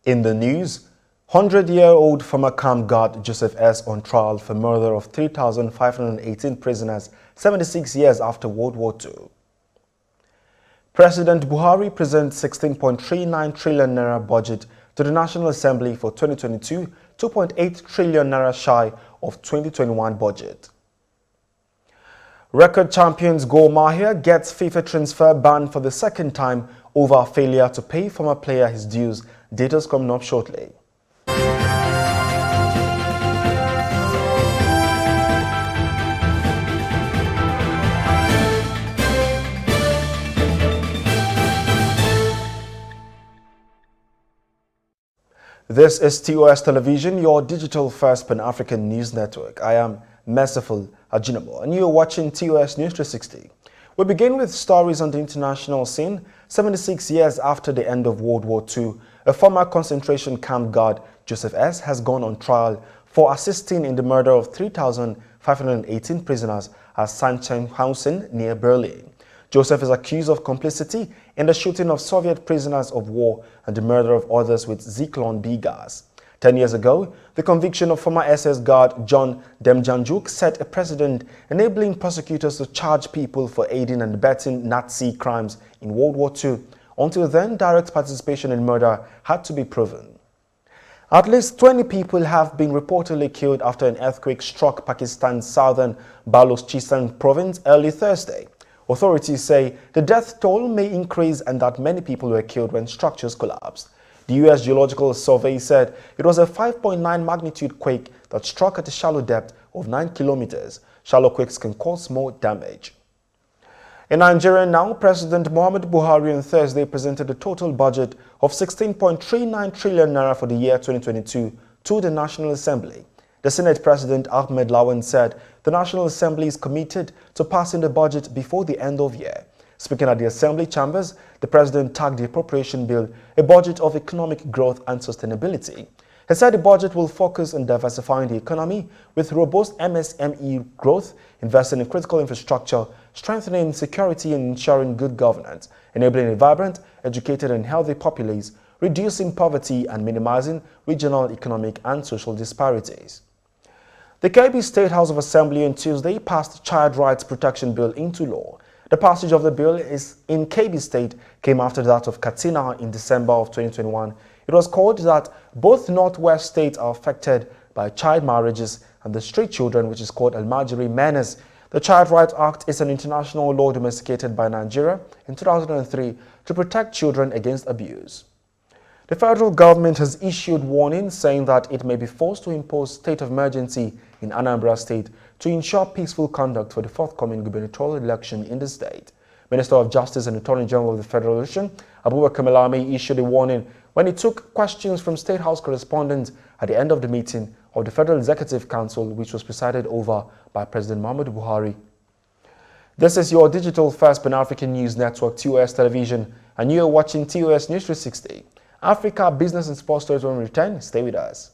In the news, 100-year-old former camp guard Josef S on trial for murder of 3,518 prisoners 76 years after World War II. President Buhari presents 16.39 trillion naira budget to the National Assembly for 2022, 2.8 trillion naira shy of 2021 budget. Record champions Gor Mahia gets FIFA transfer ban for the second time over failure to pay former player his dues. Data's coming up shortly. This is TOS Television, your digital-first Pan-African news network. I am Merciful Ajinamo, and you are watching TOS News 360. We begin with stories on the international scene. 76 years after the end of World War II, a former concentration camp guard, Josef S, has gone on trial for assisting in the murder of 3,518 prisoners at Sachsenhausen near Berlin. Josef is accused of complicity in the shooting of Soviet prisoners of war and the murder of others with Zyklon B gas. 10 years ago, the conviction of former SS guard John Demjanjuk set a precedent enabling prosecutors to charge people for aiding and abetting Nazi crimes in World War II. Until then, direct participation in murder had to be proven. At least 20 people have been reportedly killed after an earthquake struck Pakistan's southern Balochistan province early Thursday. Authorities say the death toll may increase and that many people were killed when structures collapsed. The U.S. Geological Survey said it was a 5.9 magnitude quake that struck at a shallow depth of 9 kilometers. Shallow quakes can cause more damage. In Nigeria now, President Muhammadu Buhari on Thursday presented a total budget of 16.39 trillion naira for the year 2022 to the National Assembly. The Senate President Ahmed Lawan said the National Assembly is committed to passing the budget before the end of year. Speaking at the Assembly chambers, the President tagged the appropriation bill a budget of economic growth and sustainability. He said the budget will focus on diversifying the economy with robust MSME growth, investing in critical infrastructure, strengthening security and ensuring good governance, enabling a vibrant, educated and healthy populace, reducing poverty and minimizing regional economic and social disparities. The Kebbi State House of Assembly on Tuesday passed Child Rights Protection Bill into law. The passage of the bill in Kebbi State came after that of Katsina in December of 2021. It was called that both Northwest states are affected by child marriages and the street children, which is called Almajiri menace. The Child Rights Act is an international law domesticated by Nigeria in 2003 to protect children against abuse. The federal government has issued warnings saying that it may be forced to impose state of emergency in Anambra State to ensure peaceful conduct for the forthcoming gubernatorial election in the state. Minister of Justice and Attorney General of the Federation, Abubakar Malami, issued a warning when he took questions from State House correspondents at the end of the meeting of the Federal Executive Council, which was presided over by President Muhammadu Buhari. This is your digital-first Pan-African news network, TOS Television, and you are watching TOS News 360. Africa, business and sports stories when we return. Stay with us.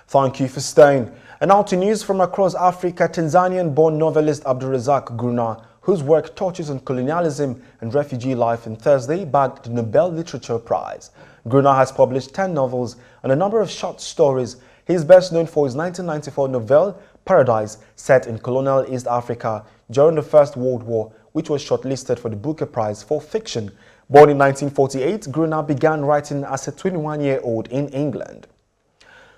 Thank you for staying. And now to news from across Africa. Tanzanian-born novelist Abdulrazak Gurnah, whose work touches on colonialism and refugee life, on Thursday bagged the Nobel Literature Prize. Gurnah has published 10 novels and a number of short stories. He is best known for his 1994 novel, Paradise, set in colonial East Africa during the First World War, which was shortlisted for the Booker Prize for fiction. Born in 1948, Gurnah began writing as a 21-year-old in England.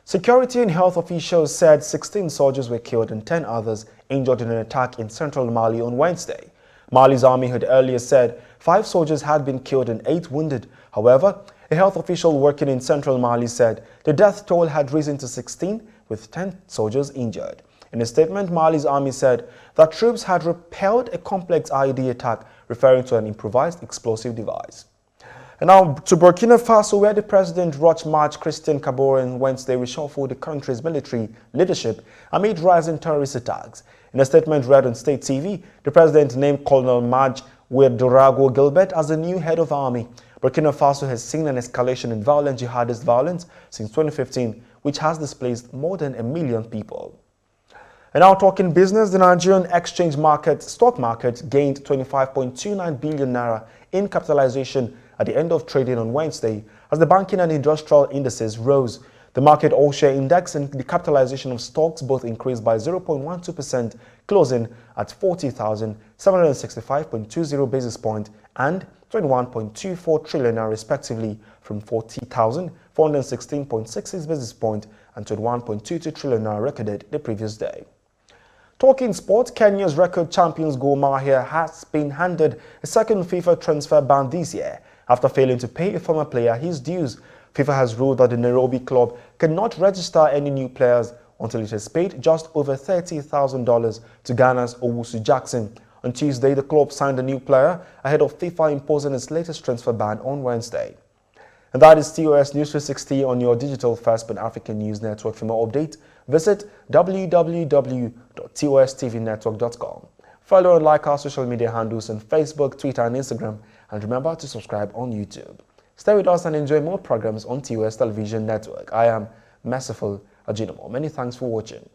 Security and health officials said 16 soldiers were killed and 10 others injured in an attack in central Mali on Wednesday. Mali's army had earlier said 5 soldiers had been killed and 8 wounded. However, a health official working in central Mali said the death toll had risen to 16, with 10 soldiers injured. In a statement, Mali's army said that troops had repelled a complex IED attack, referring to an improvised explosive device. And now to Burkina Faso, where the president Roch March Christian Kabore on Wednesday reshuffled the country's military leadership amid rising terrorist attacks. In a statement read on state TV, the president named Colonel Maj Ouedraogo Gilbert as the new head of army. Burkina Faso has seen an escalation in violent jihadist violence since 2015, which has displaced more than 1 million people. And now talking business, the Nigerian exchange stock market gained 25.29 billion naira in capitalization at the end of trading on Wednesday as the banking and industrial indices rose. The market all-share index and the capitalization of stocks both increased by 0.12%, closing at 40,765.20 basis points and 21.24 trillion naira respectively, from 40,416.66 basis points and 21.22 trillion naira recorded the previous day. Talking sports, Kenya's record champions Gor Mahia has been handed a second FIFA transfer ban this year after failing to pay a former player his dues. FIFA has ruled that the Nairobi club cannot register any new players until it has paid just over $30,000 to Ghana's Owusu Jackson. On Tuesday, the club signed a new player ahead of FIFA imposing its latest transfer ban on Wednesday. And that is TOS News 360 on your digital first Pan-African news network. For more updates, visit www.tostvnetwork.com. Follow and like our social media handles on Facebook, Twitter, and Instagram. And remember to subscribe on YouTube. Stay with us and enjoy more programs on TOS Television Network. I am Merciful Ajinomo. Many thanks for watching.